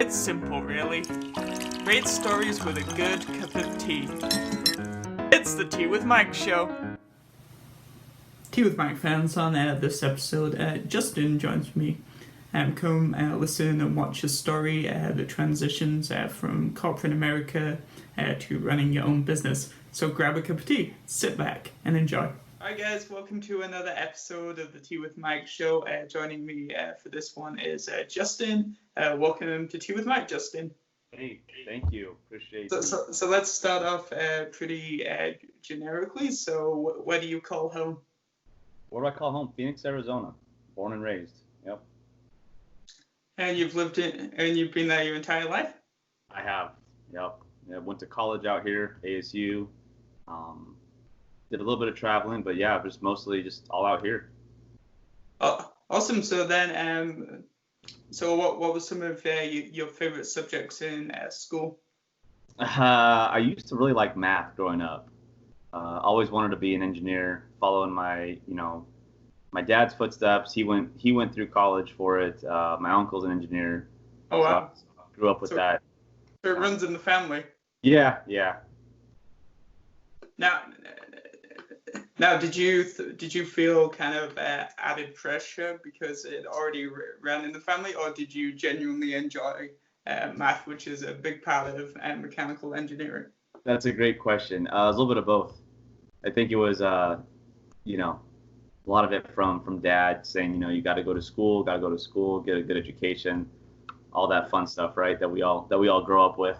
It's simple, really. Great stories with a good cup of tea. It's the Tea with Mike show. Tea with Mike fans, on this episode, Justin joins me. Come listen and watch a story that transitions from corporate America to running your own business. So grab a cup of tea, sit back, and enjoy. Alright guys, welcome to another episode of the Tea with Mike show. Joining me for this one is Justin. Welcome to Tea with Mike, Justin. Hey, thank you. Appreciate it. So let's start off pretty generically. So where do you call home? Where do I call home? Phoenix, Arizona. Born and raised. Yep. And you've been there your entire life? I have. Yep. Yeah, went to college out here, ASU. Did a little bit of traveling, but yeah, just mostly just all out here. Oh, awesome. So then, so what were some of your favorite subjects in school? I used to really like math growing up. Always wanted to be an engineer, following my dad's footsteps. He went through college for it. My uncle's an engineer. Oh wow. So I grew up with that. So it runs in the family. Yeah. Now, did you feel kind of added pressure because it already ran in the family, or did you genuinely enjoy math, which is a big part of mechanical engineering? That's a great question. It was a little bit of both. I think it was, a lot of it from dad saying, you got to go to school, get a good education, all that fun stuff, right? That we all grow up with.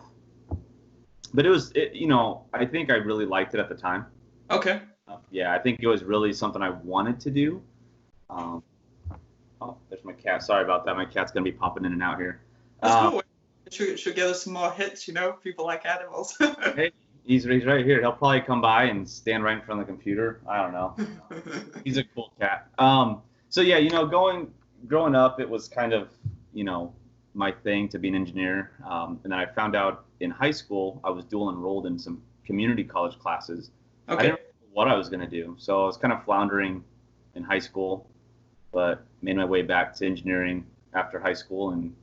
But I think I really liked it at the time. Okay. Yeah, I think it was really something I wanted to do. Oh, there's my cat. Sorry about that. My cat's going to be popping in and out here. That's cool. Should get us some more hits, people like animals. Hey, he's right here. He'll probably come by and stand right in front of the computer. I don't know. He's a cool cat. So yeah, growing up, it was kind of, my thing to be an engineer. And then I found out in high school, I was dual enrolled in some community college classes. Okay. I didn't know what I was going to do. So I was kind of floundering in high school, but made my way back to engineering after high school and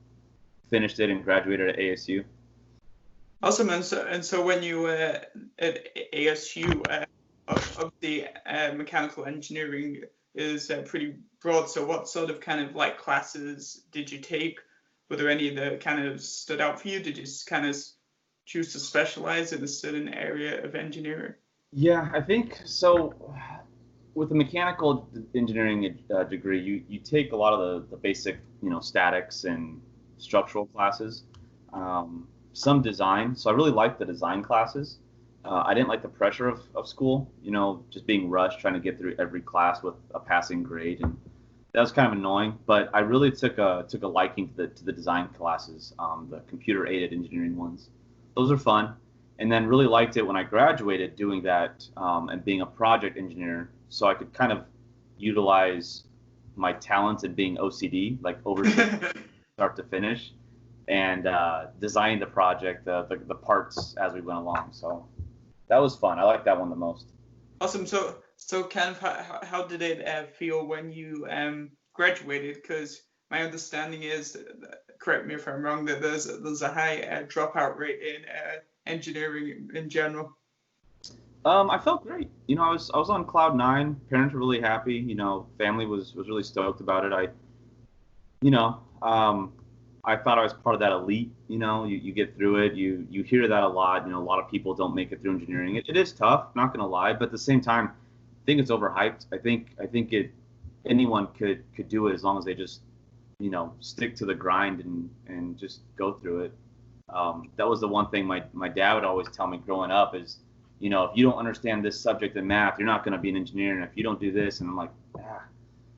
finished it and graduated at ASU. Awesome. And so when you were at ASU, of the mechanical engineering is pretty broad. So what sort of kind of like classes did you take? Were there any that kind of stood out for you? Did you just kind of choose to specialize in a certain area of engineering? Yeah, I think so. With a mechanical engineering degree, you take a lot of the basic, statics and structural classes. Some design. So I really liked the design classes. I didn't like the pressure of school, just being rushed, trying to get through every class with a passing grade, and that was kind of annoying. But I really took a liking to the design classes, the computer aided engineering ones. Those are fun. And then really liked it when I graduated doing that and being a project engineer, so I could kind of utilize my talents in being OCD, like overseeing start to finish, and designing the project, the parts as we went along. So that was fun. I like that one the most. Awesome. So kind of how did it feel when you graduated? Because my understanding is, correct me if I'm wrong, that there's a high dropout rate in engineering in general. I felt great. I was on cloud nine. Parents were really happy. Family was really stoked about it. I thought I was part of that elite. You get through it. You hear that a lot. A lot of people don't make it through engineering. It is tough, not gonna lie, but at the same time, I think it's overhyped. I think anyone could do it as long as they just stick to the grind and just go through it. That was the one thing my dad would always tell me growing up is, if you don't understand this subject in math, you're not going to be an engineer. And if you don't do this, and I'm like, ah.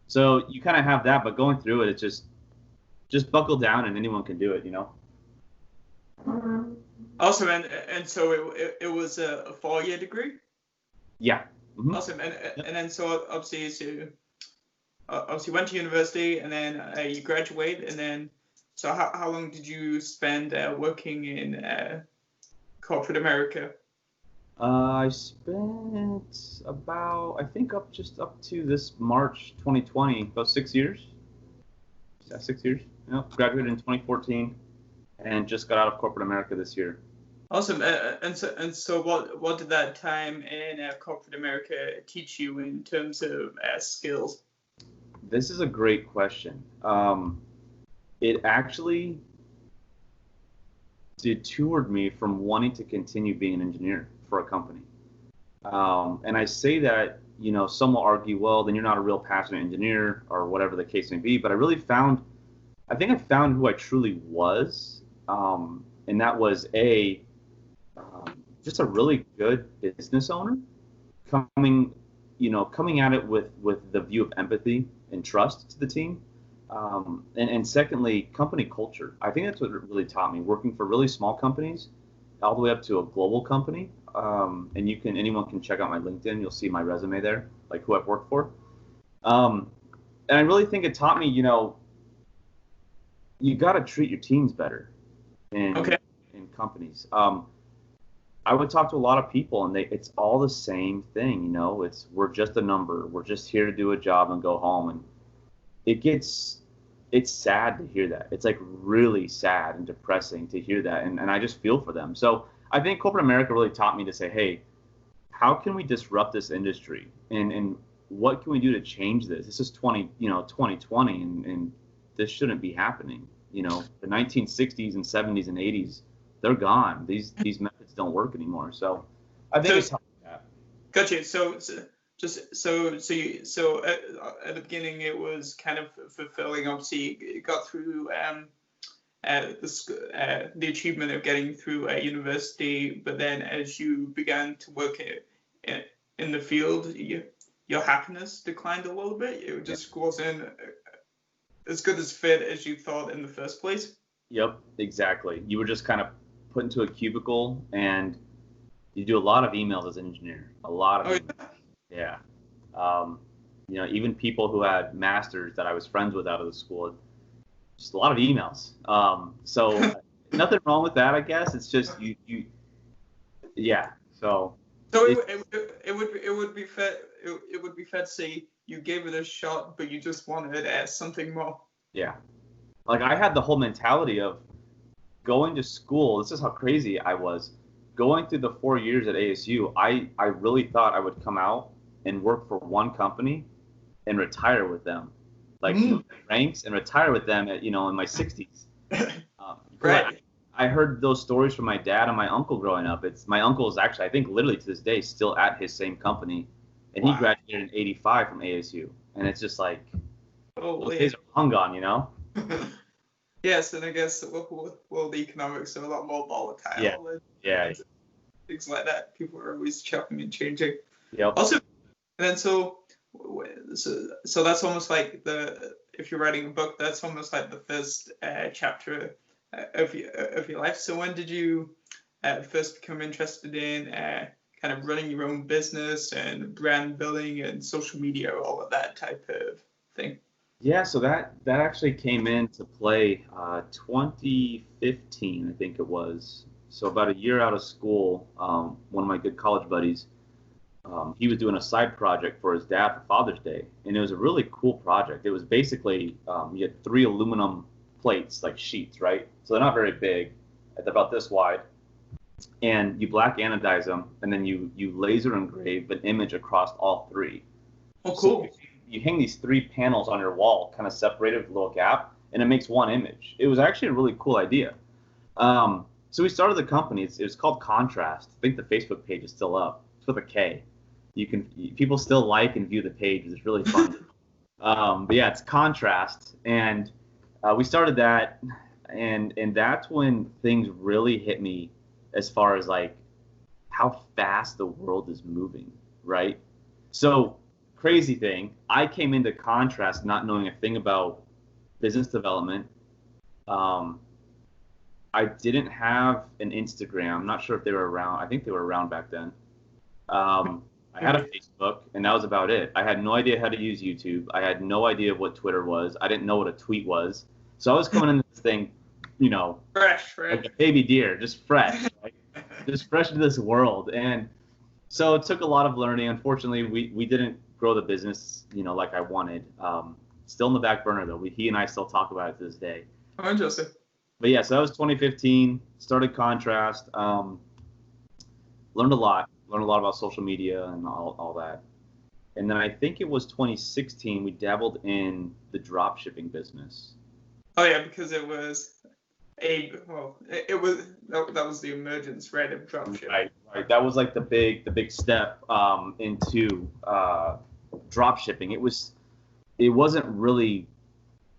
So you kind of have that, but going through it, it's just buckle down and anyone can do it, Awesome. And so it was a 4-year degree? Yeah. Mm-hmm. Awesome. And then so obviously went to university, and then you graduate, and then so how long did you spend working in corporate America? I spent about, I think up to this March 2020, about 6 years. Yeah, 6 years. Graduated in 2014, and just got out of corporate America this year. Awesome. And so what did that time in corporate America teach you in terms of skills? This is a great question. It actually detoured me from wanting to continue being an engineer for a company. And I say that, some will argue, well, then you're not a real passionate engineer or whatever the case may be. But I think I found who I truly was. And that was just a really good business owner coming at it with the view of empathy and trust to the team. And secondly, company culture. I think that's what it really taught me, working for really small companies all the way up to a global company. And anyone can check out my LinkedIn. You'll see my resume there, like who I've worked for. And I really think it taught me, you got to treat your teams better in companies. I would talk to a lot of people, and it's all the same thing. We're just a number. We're just here to do a job and go home. And it's sad to hear that. It's like really sad and depressing to hear that. And I just feel for them. So I think corporate America really taught me to say, hey, how can we disrupt this industry? And what can we do to change this? This is 2020, and this shouldn't be happening. The 1960s and 70s and 80s, they're gone. These methods don't work anymore. So I think it's taught me that. Gotcha. So at the beginning it was kind of fulfilling. Obviously, you got through the achievement of getting through university, but then as you began to work in the field, your happiness declined a little bit. It just wasn't as good as fit as you thought in the first place. Yep, exactly. You were just kind of put into a cubicle, and you do a lot of emails as an engineer. A lot of emails. Yeah. Even people who had masters that I was friends with out of the school, just a lot of emails. So nothing wrong with that, I guess. It's just yeah. So it would be fair to say you gave it a shot, but you just wanted something more. Yeah. Like I had the whole mentality of going to school. This is how crazy I was. Going through the 4 years at ASU, I really thought I would come out and work for one company and retire with them, like ranks, and retire with them at in my 60s. Right. I heard those stories from my dad and my uncle growing up. My uncle is actually, I think, literally to this day, still at his same company, and he graduated in '85 from ASU, and it's just like those days are long gone, Yes, and I guess world economics are a lot more volatile. Yeah. Things like that. People are always chopping and changing. Yep. Also, and then so that's almost like if you're writing a book, that's almost like the first chapter of your life. So when did you first become interested in kind of running your own business and brand building and social media, all of that type of thing? Yeah, so that actually came into play 2015, I think it was. So about a year out of school, one of my good college buddies, he was doing a side project for his dad for Father's Day, and it was a really cool project. It was basically you had 3 aluminum plates, like sheets, right? So they're not very big, they're about this wide, and you black anodize them, and then you laser engrave an image across all 3. Oh, cool. So you hang these 3 panels on your wall, kind of separated with a little gap, and it makes one image. It was actually a really cool idea. So we started the company. It was called Contrast. I think the Facebook page is still up. It's with a K. People still like and view the page. It's really fun. But yeah, it's Contrast, and we started that, and that's when things really hit me, as far as like how fast the world is moving, right? So crazy thing, I came into Contrast not knowing a thing about business development. I didn't have an Instagram. I'm not sure if they were around. I think they were around back then. I had a Facebook, and that was about it. I had no idea how to use YouTube. I had no idea what Twitter was. I didn't know what a tweet was. So I was coming into this thing, fresh, like a baby deer, just fresh, right? Just fresh into this world. And so it took a lot of learning. Unfortunately, we didn't grow the business, like I wanted. Still in the back burner, though. He and I still talk about it to this day. Oh, interesting. but yeah, so that was 2015. Started Contrast. Learned a lot. Learned a lot about social media and all that. And then I think it was 2016 we dabbled in the drop shipping business. Oh yeah, because it was it was that was the emergence, right, of dropshipping. Right. That was like the big step into drop shipping. It wasn't really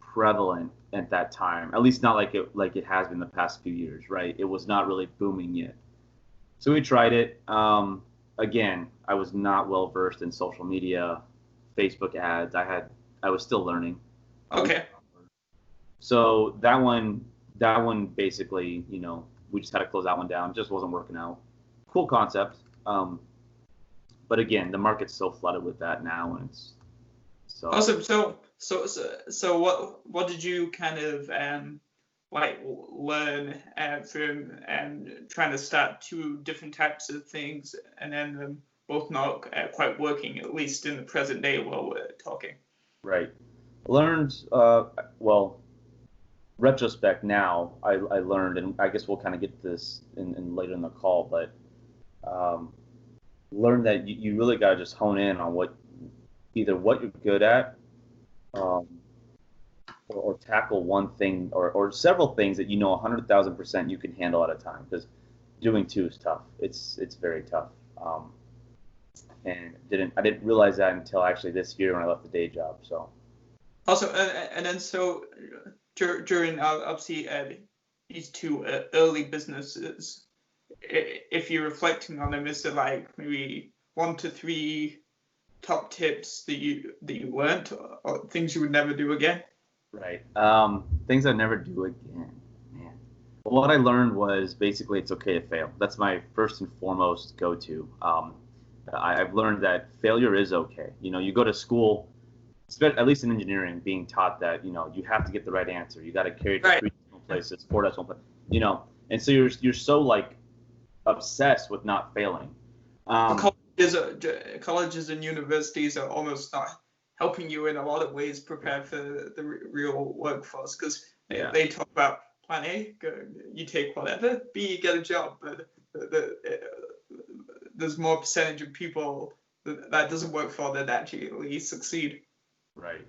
prevalent at that time, at least not like it has been the past few years, right? It was not really booming yet. So we tried it. Again, I was not well versed in social media, Facebook ads. I was still learning. Okay. So that one basically, we just had to close that one down. It just wasn't working out. Cool concept. But again, the market's so flooded with that now, and it's so awesome. So what did you kind of learn from trying to start two different types of things and then them both not quite working, at least in the present day while we're talking? Right. Learned retrospect now, I learned, and I guess we'll kind of get this in later in the call, but learned that you really got to just hone in on either what you're good at, or tackle one thing or several things that 100,000% you can handle at a time, because doing two is tough. It's very tough. And I didn't realize that until actually this year when I left the day job. So also, and then so during obviously these two early businesses, if you're reflecting on them, is there like maybe 1 to 3 top tips that you learned, or things you would never do again? Right. Things I'd never do again. Man. Well, what I learned was basically it's okay to fail. That's my first and foremost go-to. I've learned that failure is okay. You go to school, at least in engineering, being taught that you have to get the right answer. You got to carry it to 3 decimal places, 4 decimal places. And so you're so like obsessed with not failing. Colleges and universities are almost not helping you in a lot of ways prepare for the real workforce, because they talk about plan A, you take whatever, B, you get a job, but there's more percentage of people that doesn't work for that actually succeed. Right.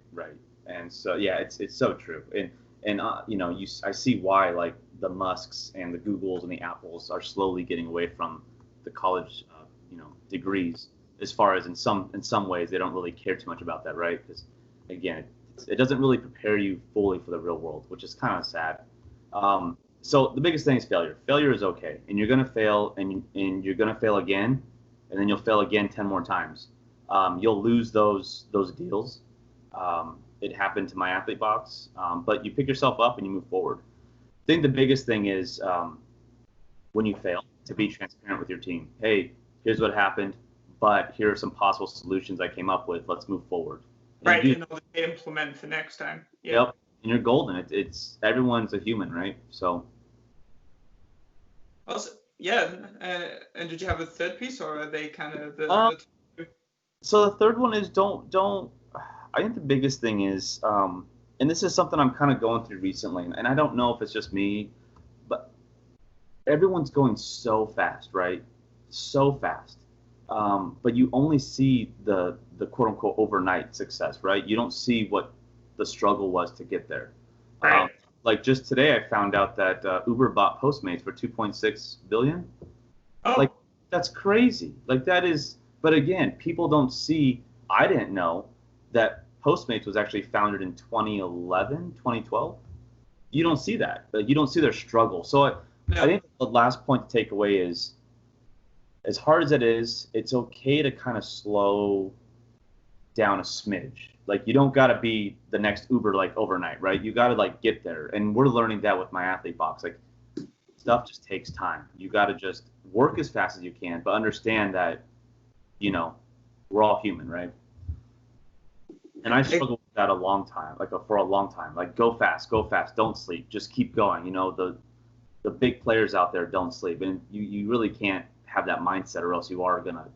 And so yeah, it's so true. And I see why like the Musks and the Googles and the Apples are slowly getting away from the college degrees, as far as in some ways they don't really care too much about that, right? Because again, it doesn't really prepare you fully for the real world, which is kind of sad. So the biggest thing is failure. Failure is okay, and you're gonna fail, and you're gonna fail again, and then you'll fail again 10 more times. You'll lose those deals. It happened to my athlete box, but you pick yourself up and you move forward. I think the biggest thing is when you fail, to be transparent with your team. Hey, here's what happened, but here are some possible solutions I came up with. Let's move forward. And in order to implement for next time. Yeah. Yep. And you're golden. It's everyone's a human, right? So. Also, yeah. And did you have a third piece, or are they kind of So the third one is don't. I think the biggest thing is, and this is something I'm kind of going through recently, and I don't know if it's just me, but everyone's going so fast, right? So fast. But you only see the quote unquote overnight success, right? You don't see what the struggle was to get there. Right. Like just today, I found out that Uber bought Postmates for $2.6 billion. Oh. Like that's crazy. Like that is. But again, people don't see. I didn't know that Postmates was actually founded in 2011, 2012. You don't see that. You don't see their struggle. So I think the last point to take away is, as hard as it is, it's okay to kind of slow down a smidge. Like you don't got to be the next Uber like overnight, right? You got to like get there. And we're learning that with my athlete box. Like stuff just takes time. You got to just work as fast as you can, but understand that, we're all human, right? And I struggled with that for a long time. Like go fast, don't sleep, just keep going. The big players out there don't sleep, and you really can't have that mindset, or else you are gonna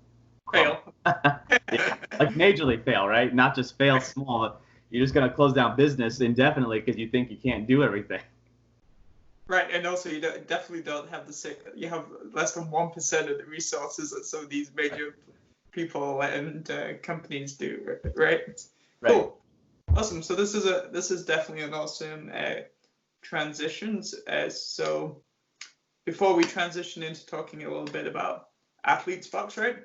fail. Yeah, like majorly fail, right? Not just fail small. You're just gonna close down business indefinitely because you think you can't do everything. Right, and also you definitely don't have you have less than 1% of the resources that some of these major people and companies do, right? Right. Cool, awesome. So this is definitely an awesome transitions. So before we transition into talking a little bit about athletes box, right?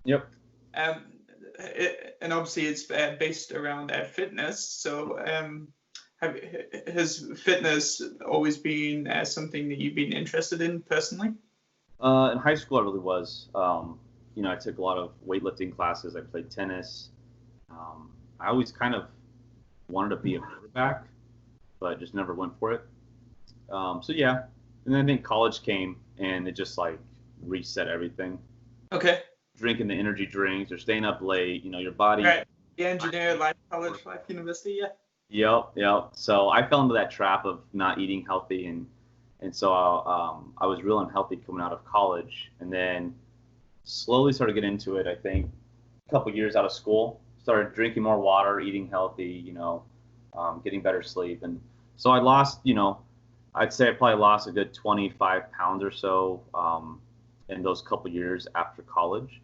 Yep. Um, and obviously it's based around fitness. So has fitness always been something that you've been interested in personally? In high school, I really was. I took a lot of weightlifting classes. I played tennis. I always kind of wanted to be a quarterback, but just never went for it. So yeah, and then I think college came and it just like reset everything. Okay. Drinking the energy drinks or staying up late, your body. Right. The engineer life, college life, university, yeah. Yep. So I fell into that trap of not eating healthy, and so I was real unhealthy coming out of college, and then slowly started getting into it. I think a couple years out of school, started drinking more water, eating healthy, getting better sleep, and so I lost, I'd say I probably lost a good 25 pounds or so in those couple years after college,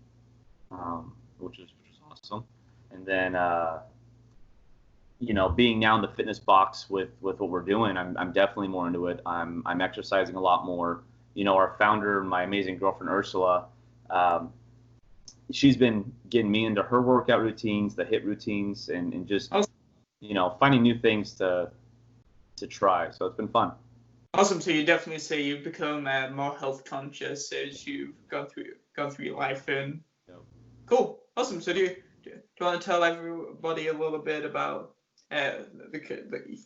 which is awesome, and then. Being now in the fitness box with what we're doing, I'm definitely more into it. I'm exercising a lot more. Our founder, my amazing girlfriend Ursula, um, she's been getting me into her workout routines, the HIIT routines, and just finding new things to try. So it's been fun. Awesome. So you definitely say you've become more health conscious as you've gone through your life, and cool, awesome. So do you want to tell everybody a little bit about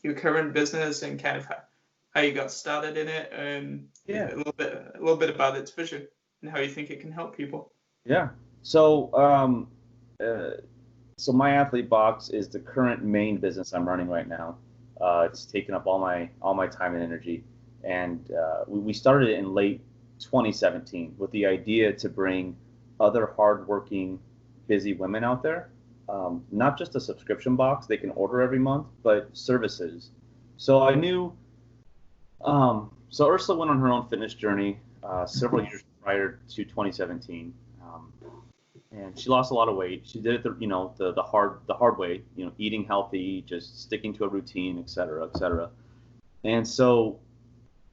your current business and kind of how you got started in it, and a little bit about its vision and how you think it can help people? Yeah. So so my athlete box is the current main business I'm running right now. It's taken up all my time and energy, and we started it in late 2017 with the idea to bring other hardworking, busy women out there. Not just a subscription box they can order every month, but services. So I knew. So Ursula went on her own fitness journey several years prior to 2017, and she lost a lot of weight. She did it the hard way, eating healthy, just sticking to a routine, et cetera, et cetera. And so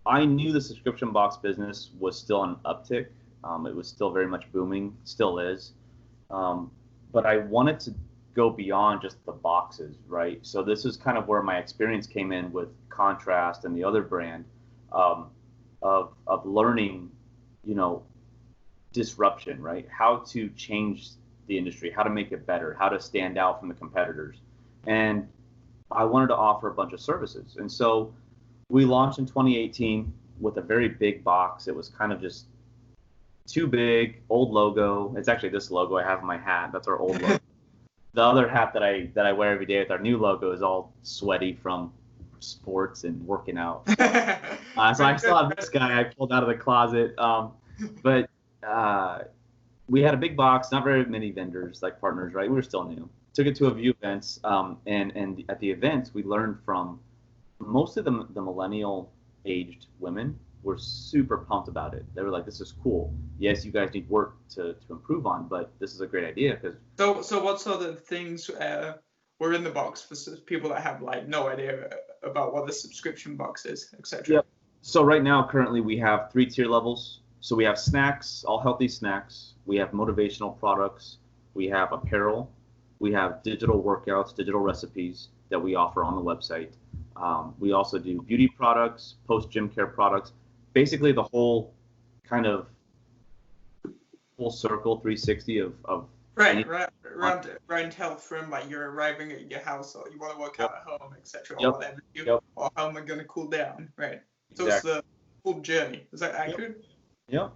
I knew the subscription box business was still on uptick. It was still very much booming, still is. But I wanted to go beyond just the boxes, right? So this is kind of where my experience came in with Contrast and the other brand, of learning, disruption, right? How to change the industry, how to make it better, how to stand out from the competitors. And I wanted to offer a bunch of services. And so we launched in 2018 with a very big box. It was kind of just too big, old logo. It's actually this logo I have in my hat. That's our old logo. The other hat that I wear every day with our new logo is all sweaty from sports and working out. So I still have this guy I pulled out of the closet. But we had a big box, not very many vendors, like partners, right? We were still new. Took it to a few events, and at the events, we learned from most of the millennial aged women were super pumped about it. They were like, "This is cool. Yes, you guys need work to improve on, but this is a great idea." Because so what sort of things were in the box for people that have like no idea about what the subscription box is, etc.? Yep. So right now, currently, we have 3 tier levels. So we have snacks, all healthy snacks. We have motivational products. We have apparel. We have digital workouts, digital recipes that we offer on the website. We also do beauty products, post-gym care products, basically the whole kind of full circle 360 of right around health, from like you're arriving at your house or you want to work out at home, etc. or whatever, or how am I going to cool down, right? So exactly. It's the full journey. Is that accurate? Yep.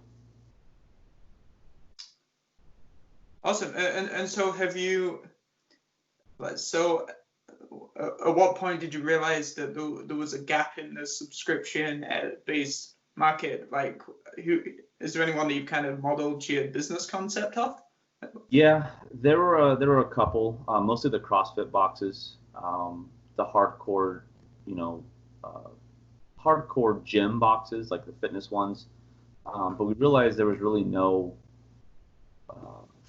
Awesome. And so have you, so at what point did you realize that there was a gap in the subscription based market? Like, is there anyone that you kind of modeled your business concept off? Yeah, there were a couple, mostly the CrossFit boxes, the hardcore, hardcore gym boxes, like the fitness ones. But we realized there was really no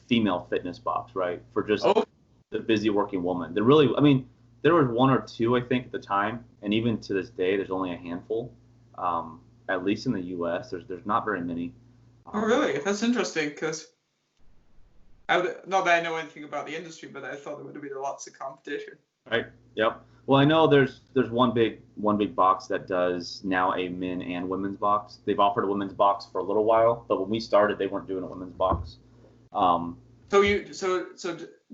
female fitness box, right? For just Oh, the busy working woman. There really, I mean, there was one or two, I think, at the time, and even to this day, there's only a handful. At least in the U.S., there's not very many. oh, really? That's interesting because not that I know anything about the industry, but I thought there would be lots of competition. Right. Yep. Well, I know there's one big box that does now a men and women's box. They've offered a women's box for a little while, but when we started, they weren't doing a women's box. So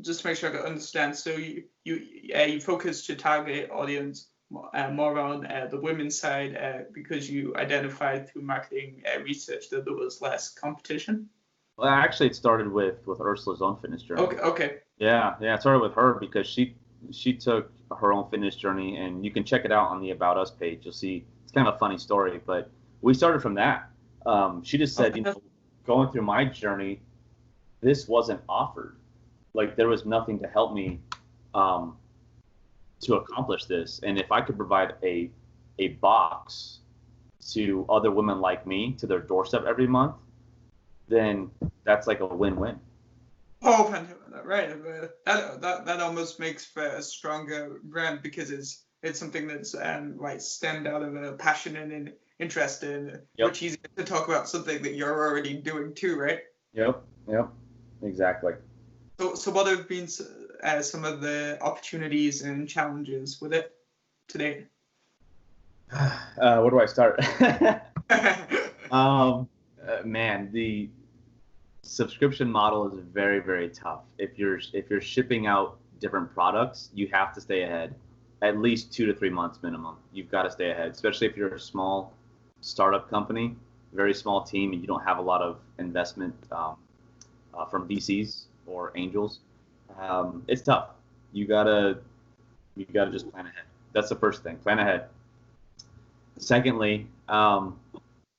just to make sure I understand, so you focused your target audience more on the women's side because you identified through marketing research that there was less competition. Well, actually, it started with Ursula's own fitness journey. Okay. Yeah, it started with her because she took her own fitness journey, and you can check it out on the About Us page. You'll see it's kind of a funny story, but we started from that. She just said, going through my journey, this wasn't offered. Like, there was nothing to help me to accomplish this. And if I could provide a box to other women like me to their doorstep every month, then that's like a win-win. Oh, right. That almost makes for a stronger brand because it's something that's like stand out of a passion and an interest in. Yep. Much easier to talk about something that you're already doing too, right? Yep. Exactly. So what have been some of the opportunities and challenges with it today? Where do I start? Man, the subscription model is very, very tough. If you're shipping out different products, you have to stay ahead, at least 2 to 3 months minimum. You've got to stay ahead, especially if you're a small startup company, very small team, and you don't have a lot of investment from VCs or angels. It's tough. You gotta just plan ahead. That's the first thing. Plan ahead. Secondly,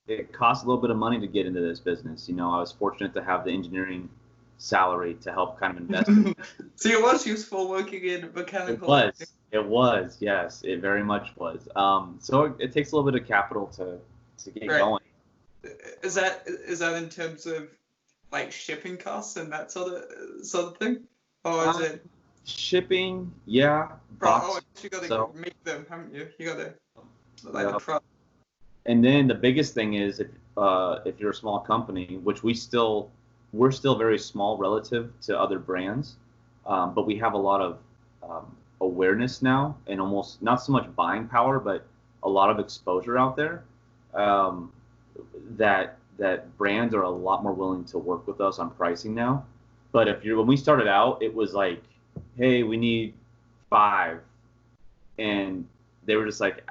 it costs a little bit of money to get into this business. I was fortunate to have the engineering salary to help kind of invest in it. So it was useful working in mechanical. It was, yes, it very much was. So it takes a little bit of capital to get going. Is that in terms of like shipping costs and that sort of thing, or is it shipping? Yeah. You got to make them, haven't you? You got to the product. And then the biggest thing is if you're a small company, which we're still very small relative to other brands, but we have a lot of awareness now and almost not so much buying power, but a lot of exposure out there. That brands are a lot more willing to work with us on pricing now. But when we started out, it was like, hey, we need 5, and they were just like,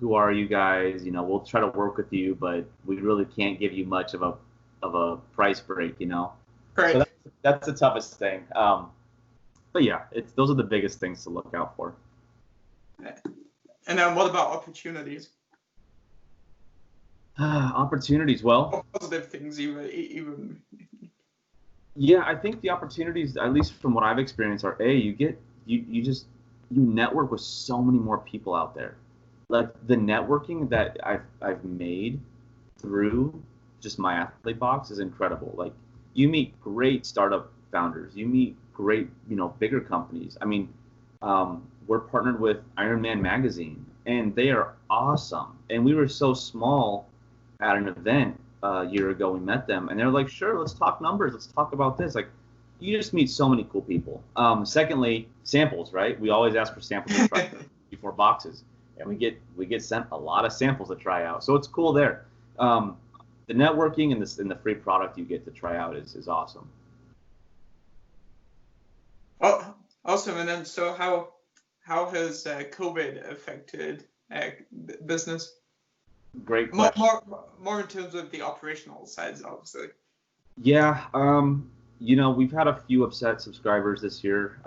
who are you guys? We'll try to work with you, but we really can't give you much of a price break, Right. So that's the toughest thing. But yeah, those are the biggest things to look out for. And then what about opportunities? Opportunities, well. Positive things, even. Yeah, I think the opportunities, at least from what I've experienced, are you network with so many more people out there. Like the networking that I've made through just my athlete box is incredible. Like you meet great startup founders, you meet great, bigger companies. I mean, we're partnered with Ironman magazine, and they are awesome. And we were so small at an event a year ago. We met them, and they're like, "Sure, let's talk numbers. Let's talk about this." Like, you just meet so many cool people. Secondly, samples, right? We always ask for samples to try before boxes, and we get sent a lot of samples to try out. So it's cool there. The networking and the free product you get to try out is awesome. Oh, awesome. And then, so how has COVID affected business? Great question. More in terms of the operational sides, obviously. Yeah, we've had a few upset subscribers this year.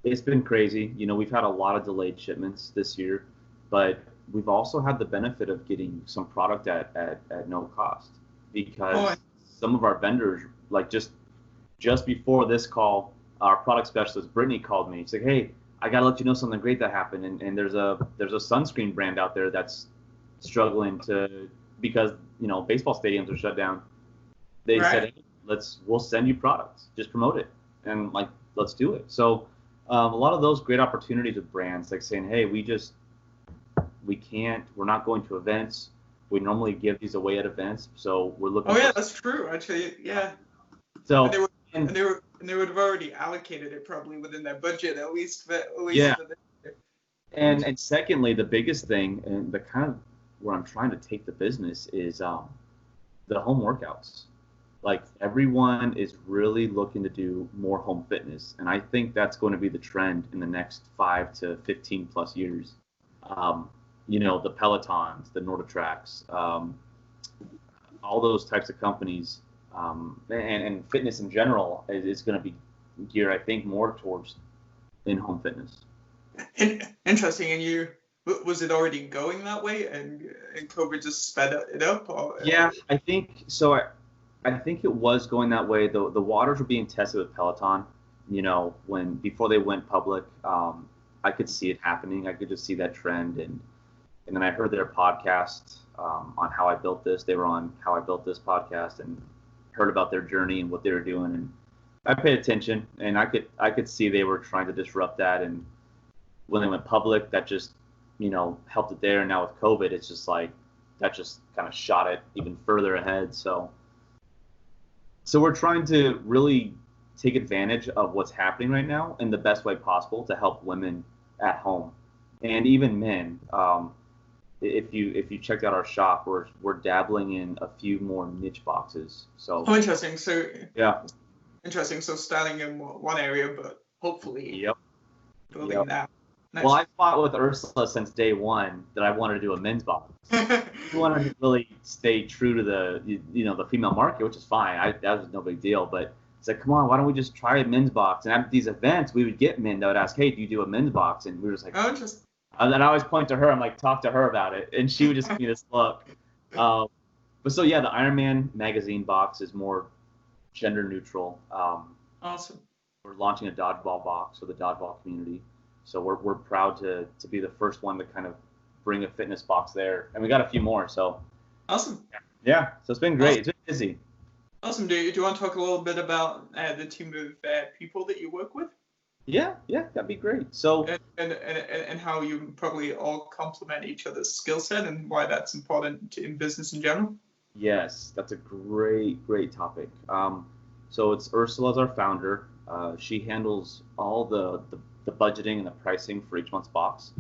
It's been crazy. We've had a lot of delayed shipments this year, but we've also had the benefit of getting some product at no cost because some of our vendors, like just before this call, our product specialist Brittany called me. She's like, "Hey, I gotta let you know something great that happened. And there's a sunscreen brand out there that's struggling because baseball stadiums are shut down. They said, hey, we'll send you products, just promote it, and like let's do it. So a lot of those great opportunities with brands, like saying, hey, we're not going to events. We normally give these away at events, so we're looking. Oh yeah, that's true. Actually, yeah. So and they would have already allocated it probably within their budget at least. Yeah. And secondly, the biggest thing, and the kind of where I'm trying to take the business is the home workouts. Like everyone is really looking to do more home fitness, and I think that's going to be the trend in the next 5 to 15 plus years. The Pelotons, the NordicTracs, all those types of companies, and fitness in general is going to be geared, I think, more towards in-home fitness. Interesting. And was it already going that way, and COVID just sped it up? Yeah, I think so. I think it was going that way. The waters were being tested with Peloton. Before they went public, I could see it happening. I could just see that trend, and then I heard their podcast on How I Built This. They were on How I Built This podcast and heard about their journey and what they were doing, and I paid attention, and I could see they were trying to disrupt that. And when they went public, that just helped it there. And now with COVID, it's just like that just kind of shot it even further ahead. So we're trying to really take advantage of what's happening right now in the best way possible to help women at home and even men. If you checked out our shop, we're dabbling in a few more niche boxes. So interesting. So yeah, interesting. So starting in one area, but hopefully building that. Nice. Well, I fought with Ursula since day one that I wanted to do a men's box. We wanted to really stay true to the female market, which is fine. That was no big deal. But it's like, come on, why don't we just try a men's box? And at these events, we would get men that would ask, hey, do you do a men's box? And we were just like, oh, interesting. And I always point to her. I'm like, talk to her about it, and she would just give me this look. But so yeah, the Ironman magazine box is more gender neutral. Awesome. We're launching a dodgeball box for the dodgeball community. So we're proud to be the first one to kind of bring a fitness box there, and we got a few more. So awesome. Yeah. So it's been great. Awesome. It's been busy. Awesome. Do you want to talk a little bit about the team of people that you work with? Yeah, that'd be great. So and how you probably all complement each other's skill set and why that's important in business in general. Yes, that's a great topic. So it's Ursula's our founder. She handles all the budgeting and the pricing for each month's box,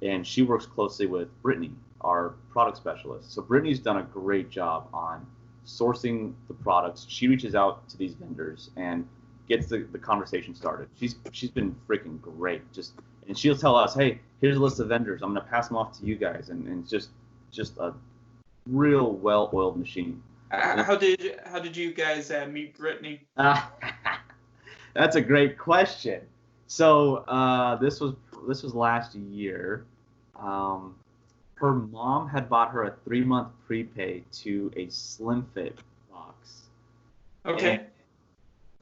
and she works closely with Brittany, our product specialist. So Brittany's done a great job on sourcing the products. She reaches out to these vendors and gets the conversation started. She's been freaking great. And she'll tell us, hey, here's a list of vendors. I'm gonna pass them off to you guys, and it's just a real well-oiled machine. How did you guys meet Brittany? That's a great question. So this was last year. Her mom had bought her a 3-month prepay to a Slim Fit box. Okay.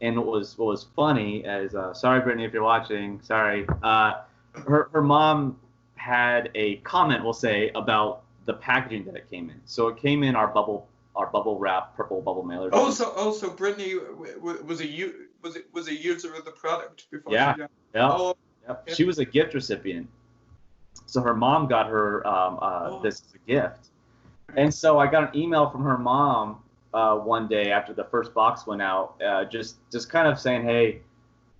And what was funny is, sorry Brittany if you're watching, sorry. Her mom had a comment, we'll say, about the packaging that it came in. So it came in our bubble wrap, purple bubble mailer. So Brittany was a user of the product before. Yeah. Yep. Yep. She was a gift recipient. So her mom got her this as a gift. And so I got an email from her mom one day after the first box went out, just kind of saying, hey,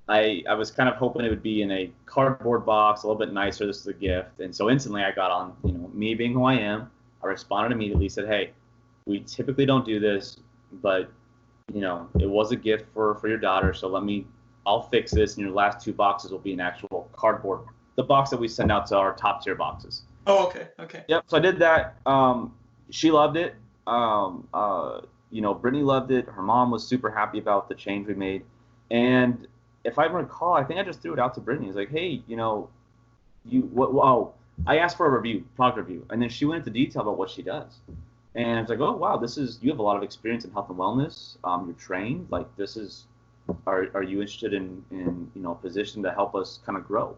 I was kind of hoping it would be in a cardboard box, a little bit nicer. This is a gift. And so instantly I got on, me being who I am, I responded immediately, said, hey, we typically don't do this, but it was a gift for your daughter, so I'll fix this, and your last 2 boxes will be an actual cardboard, the box that we send out to our top tier boxes. Oh, okay. Yep. So I did that. She loved it. Brittany loved it. Her mom was super happy about the change we made. And if I recall, I think I just threw it out to Brittany. I was like, hey, I asked for a product review, and then she went into detail about what she does. And it's like, oh wow, you have a lot of experience in health and wellness. You're trained. Like are you interested in a position to help us kind of grow?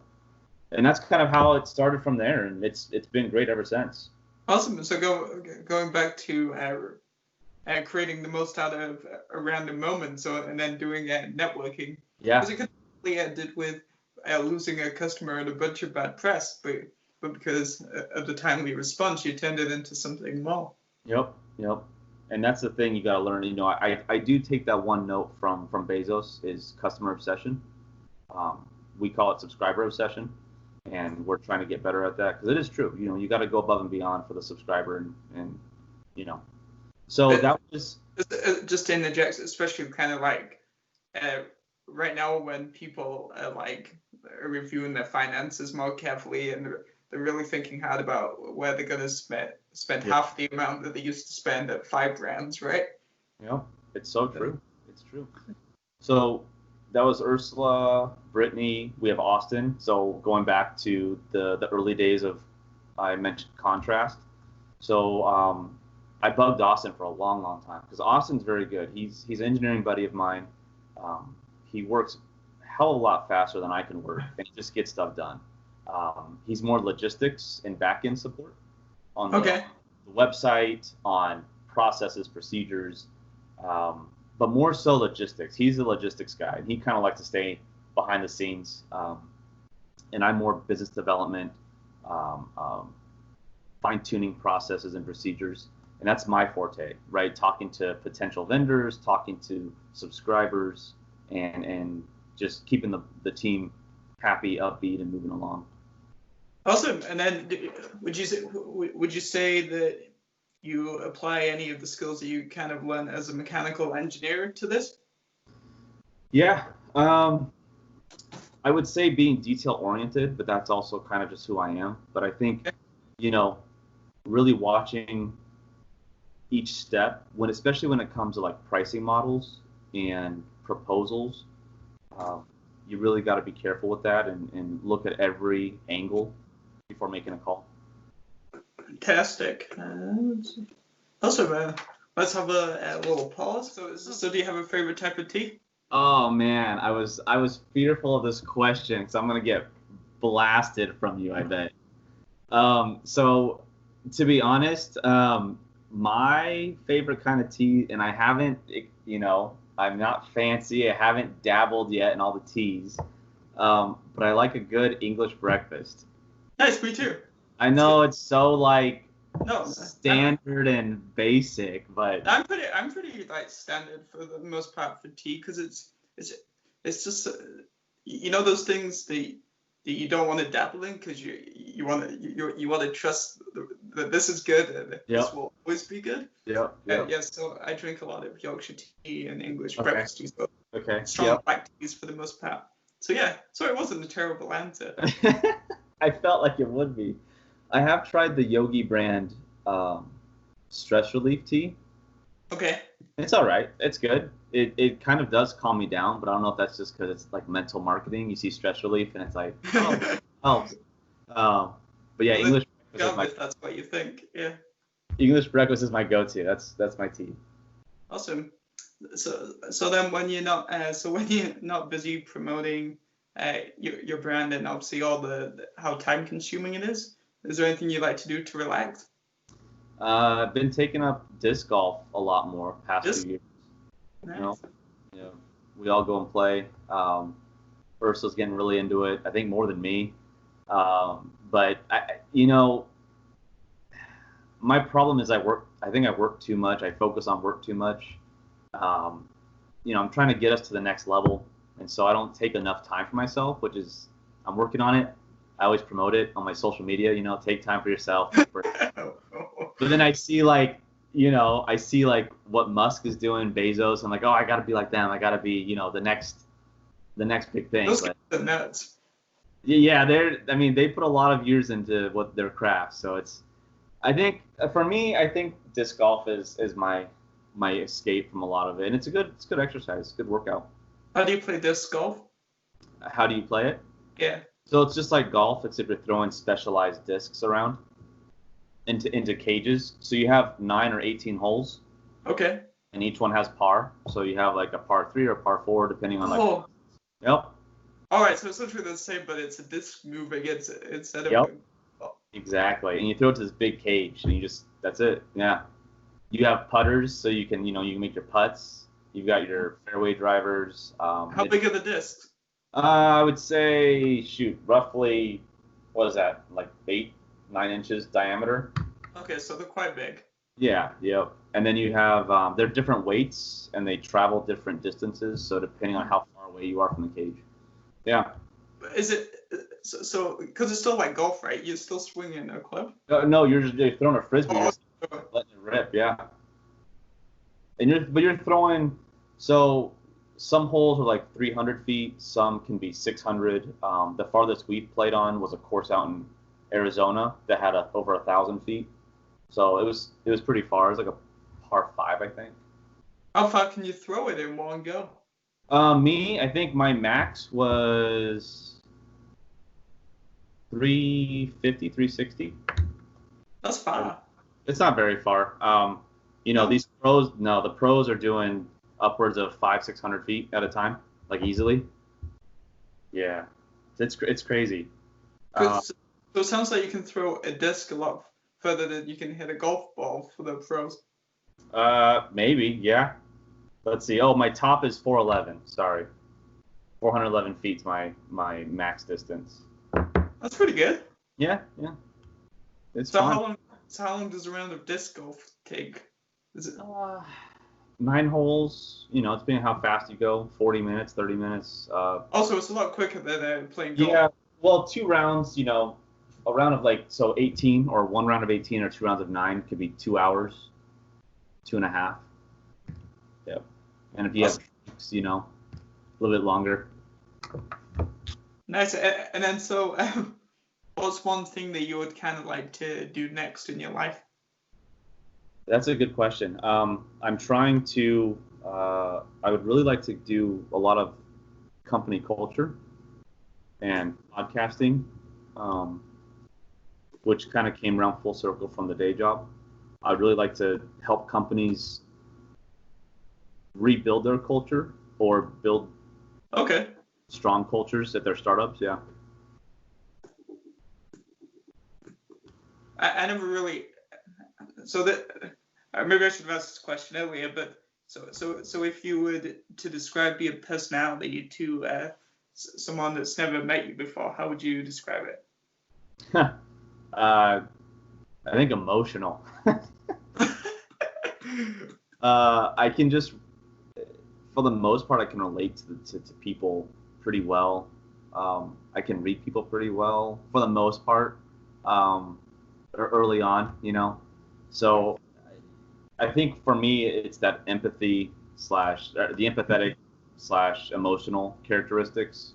And that's kind of how it started from there, and it's been great ever since. Awesome. So going back to creating the most out of a random moment, and then doing networking. Yeah. Because it could probably ended with losing a customer and a bunch of bad press, but because of the timely response, you turned it into something more. Yep. And that's the thing you got to learn. I do take that one note from Bezos is customer obsession. We call it subscriber obsession, and we're trying to get better at that because it is true. You got to go above and beyond for the subscriber, and So But that was just to interject, especially kind of like right now when people are reviewing their finances more carefully and they're really thinking hard about where they're going to spend half the amount that they used to spend at 5 brands, right? Yeah, it's so true. It's true. So that was Ursula, Brittany. We have Austin. So going back to the early days of, I mentioned contrast. So I bugged Austin for a long, long time because Austin's very good. He's an engineering buddy of mine. He works a hell of a lot faster than I can work, and he just gets stuff done. He's more logistics and back-end support on the website, on processes, procedures, but more so logistics. He's the logistics guy, and he kind of likes to stay behind the scenes. And I'm more business development, fine-tuning processes and procedures. And that's my forte, right? Talking to potential vendors, talking to subscribers, and just keeping the team happy, upbeat, and moving along. Awesome. And then would you say that you apply any of the skills that you kind of learn as a mechanical engineer to this? Yeah. I would say being detail oriented, but that's also kind of just who I am. But I think, really watching each step, especially when it comes to like pricing models and proposals, you really got to be careful with that and look at every angle before making a call. Fantastic. Also, let's have a little pause. So do you have a favorite type of tea? Oh man, I was fearful of this question because I'm gonna get blasted from you, I bet. So to be honest, my favorite kind of tea, and I haven't, I'm not fancy. I haven't dabbled yet in all the teas, but I like a good English breakfast. Nice, me too. I know it's so standard and basic, but I'm pretty like standard for the most part for tea because it's just those things that you don't want to dabble in because you want to trust that this is good and this will always be good. Yeah. So I drink a lot of Yorkshire tea and English breakfast teas, strong black teas for the most part. So yeah, so it wasn't a terrible answer. I felt like it would be. I have tried the Yogi brand stress relief tea. Okay. It's all right. It's good. It kind of does calm me down, but I don't know if that's just because it's like mental marketing. You see stress relief, and it's like, helps. But yeah, English breakfast is that's what you think. Yeah. English breakfast is my go-to. That's my tea. Awesome. So then when you're not busy promoting your brand and obviously all the how time consuming it is there anything you like to do to relax? I've been taking up disc golf a lot more past few years. Nice. We all go and play. Ursula's getting really into it. I think more than me. But my problem is I think I work too much. I focus on work too much. I'm trying to get us to the next level, and so I don't take enough time for myself, which is I'm working on it. I always promote it on my social media. Take time for yourself. But then I see what Musk is doing, Bezos. I'm like, oh, I got to be like them. I got to be, the next big thing. Those guys are nuts. Yeah, they put a lot of years into their craft. So I think for me, I think disc golf is my escape from a lot of it, and it's good exercise, it's a good workout. How do you play disc golf? How do you play it? Yeah. So it's just like golf, except you're throwing specialized discs around into cages. So you have 9 or 18 holes. Okay. And each one has par. So you have like a par 3 or a par 4, depending on Oh. Yep. All right, so it's literally the same, but it's a disc moving. It's instead of. Yep. Exactly. And you throw it to this big cage, and that's it. Yeah. You have putters, so you can make your putts. You've got your fairway drivers. How big are the discs? I would say, shoot, roughly, what is that? Like 8, 9 inches diameter. Okay, so they're quite big. Yeah, yep. And then you have they're different weights and they travel different distances. So depending on how far away you are from the cage. Yeah. Is it so? Because it's still like golf, right? You're still swinging a club. No, you're throwing a frisbee. Oh, You're just letting it rip. Yeah. And you're throwing. So some holes are like 300 feet. Some can be 600. The farthest we played on was a course out in Arizona that had over 1,000 feet. So it was pretty far. It was like a par 5, I think. How far can you throw it in one go? I think my max was 350, 360. That's far. It's not very far. These pros, no, the pros are doing upwards of 500-600 feet at a time, like easily. Yeah, it's crazy. So it sounds like you can throw a disc a lot further than you can hit a golf ball for the pros. Maybe, yeah. Let's see. Oh, my top is 411. Sorry, 411 feet's my max distance. That's pretty good. Yeah. It's so fun. How long does a round of disc golf take? Is it 9 holes? It's being how fast you go. 40 minutes, 30 minutes. Also, it's a lot quicker than playing golf. Yeah. Well, 2 rounds. A round of 18, or 1 round of 18, or 2 rounds of 9 could be 2 hours, 2.5. Yep. And if you have, a little bit longer. Nice. And then what's one thing that you would kind of like to do next in your life? That's a good question. I'm trying to. I would really like to do a lot of company culture and podcasting, which kind of came around full circle from the day job. I'd really like to help companies rebuild their culture or build strong cultures at their startups. Yeah. I never really. So that maybe I should have asked this question earlier, but so if you were to describe your personality to someone that's never met you before, how would you describe it? I think emotional. I can just, for the most part, I can relate to people pretty well. I can read people pretty well for the most part, early on, So I think for me, it's that empathy the empathetic / emotional characteristics,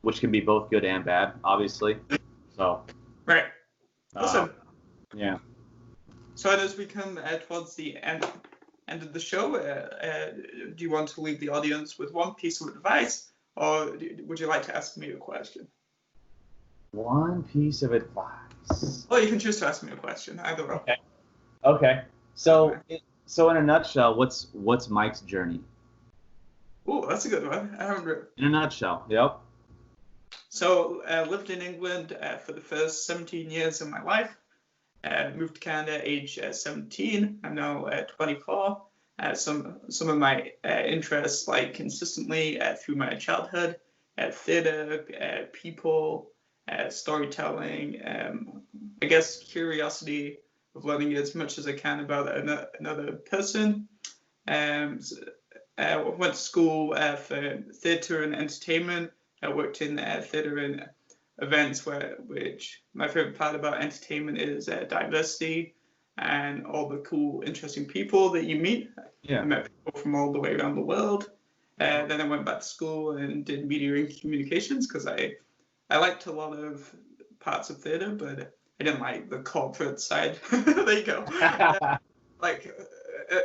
which can be both good and bad, obviously. So. Right. Awesome. Yeah. So as we come towards the end of the show, do you want to leave the audience with one piece of advice, or would you like to ask me a question? One piece of advice. Well, you can choose to ask me a question, either or. Okay. So in a nutshell, what's Mike's journey? Oh, that's a good one. I haven't. In a nutshell, yep. So I lived in England for the first 17 years of my life. Moved to Canada age 17. I'm now 24. Some of my interests, like consistently through my childhood, theater, people, storytelling, I guess curiosity of learning as much as I can about another person. I went to school for theater and entertainment. I worked in theater and events which my favorite part about entertainment is diversity and all the cool, interesting people that you meet. Yeah. I met people from all the way around the world. Then I went back to school and did media and communications because I liked a lot of parts of theater, but I didn't like the corporate side. There you go.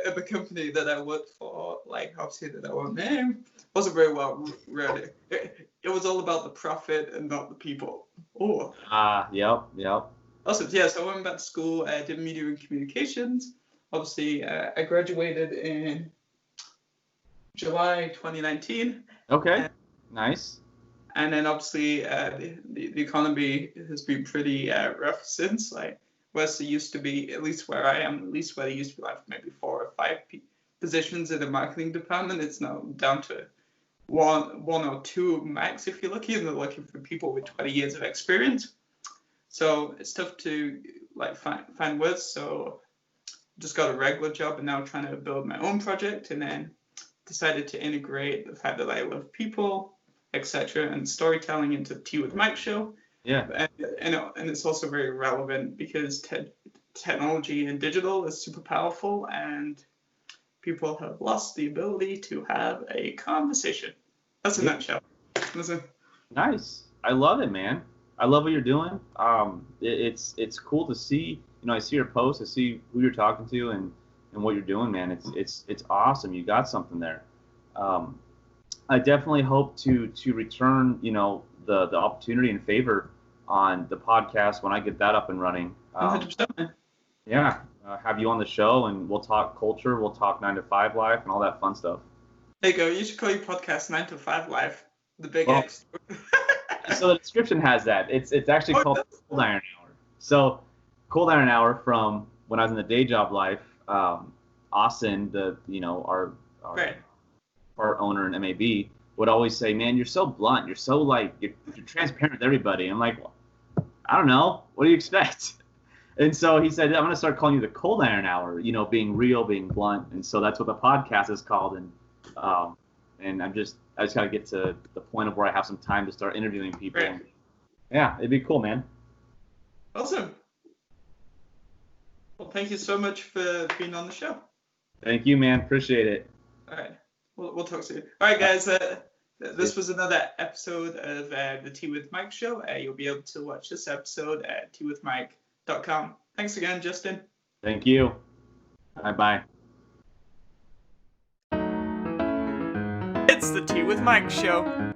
At the company that I worked for, obviously that I won't name, wasn't very well run. It was all about the profit and not the people. Oh. Yep. Awesome. Yeah, so I went back to school, did media and communications. Obviously, I graduated in July 2019. Okay, nice. And then obviously the economy has been pretty rough since. Like, whereas there used to be, at least where I am, at least where there used to be like maybe 4 or 5 positions in the marketing department, it's now down to one or two max if you're lucky, and they're looking for people with 20 years of experience. So it's tough to like find words. So just got a regular job and now trying to build my own project, and then decided to integrate the fact that I love people, etc., and storytelling into the Tea with Mike show. Yeah. And it's also very relevant because technology and digital is super powerful, and people have lost the ability to have a conversation. That's a nutshell. Listen. Nice. I love it, man. I love what you're doing. It's cool to see. I see your posts. I see who you're talking to and what you're doing, man. It's awesome. You got something there. I definitely hope to return, the opportunity and favor on the podcast when I get that up and running. 100%. Yeah. Have you on the show, and we'll talk culture, we'll talk 9-to-5 life, and all that fun stuff. There you go. You should call your podcast 9-to-5 Life. The big X. So the description has that. It's actually called Cold Iron Hour. So Cold Iron Hour from when I was in the day job life. Austin, our part owner in MAB, would always say, "Man, you're so blunt. You're so you're transparent with everybody." I'm like, well, I don't know. What do you expect? And so he said, "I'm going to start calling you the Cold Iron Hour. Being real, being blunt." And so that's what the podcast is called. And I just got to get to the point of where I have some time to start interviewing people. Right. Yeah, it'd be cool, man. Awesome. Well, thank you so much for being on the show. Thank you, man. Appreciate it. All right. We'll talk soon. All right, guys. This was another episode of the Tea with Mike show. You'll be able to watch this episode at teawithmike.com. Thanks again, Justin. Thank you. Bye-bye. It's the Tea with Mike show.